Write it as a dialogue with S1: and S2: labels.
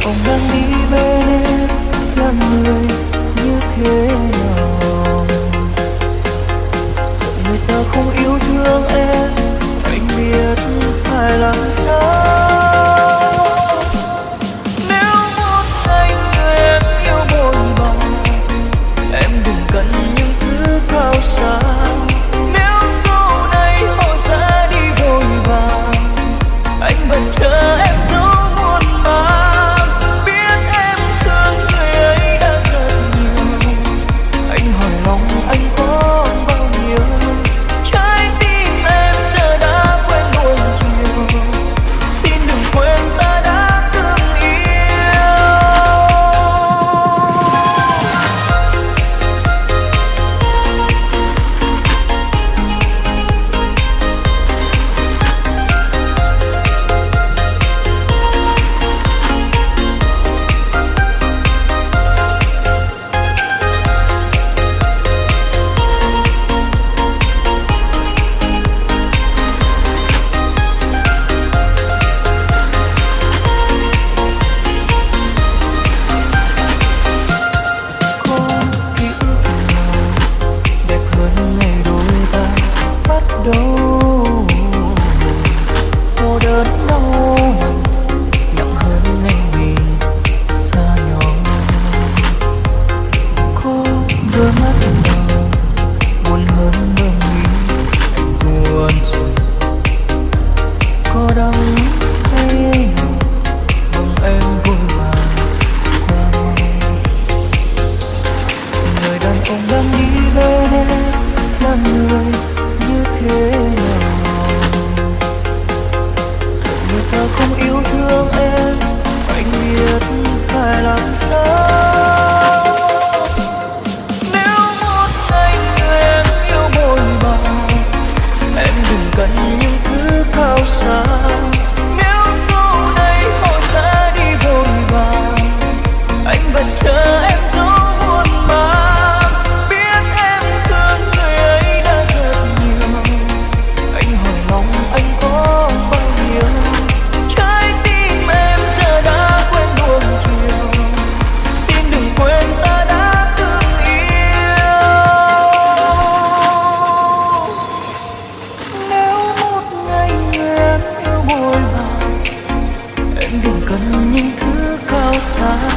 S1: ông đang đi bên em là người như thế nào? Sợ người ta không yêu thương em, anh biết phải làm sao. Nếu một ngày người em yêu vội vàng, em đừng cần những thứ cao xa. Nếu sau này họ sẽ đi vội vàng, anh vẫn chờ em dấu muôn màng. Biết em thương người ấy đã rất nhiều, anh hỏi lòng anh có bao nhiêu. Trái tim em giờ đã quen buồn chiều, xin đừng quên ta đã từng yêu. Có ký ức nào đẹp hơn ngày đôi ta bắt đầu? Cô đơn đau nặng hơn ngày mình xa nhau. Có đôi mắt nào buồn hơn đôi mình anh buồn rồi. Có đắng hay nào mong em vội vàng qua mau. Người đàn ông đang đi bên em là người như thế nào? Sợ người ta không yêu thương em, anh biết phải làm sao. Nếu một ngày người em yêu vội vàng, em đừng cần những thứ cao xa. Nếu sau này họ sẽ đi vội vàng, anh vẫn chờ em dấu muôn màng. Biết em thương người ấy đã rất nhiều, anh hỏi lòng anh có bao nhiêu. Trái tim em giờ đã quen buồn chiều, xin đừng quên ta đã từng yêu. Nếu một ngày người em yêu vội vàng, em đừng cần những thứ cao xa.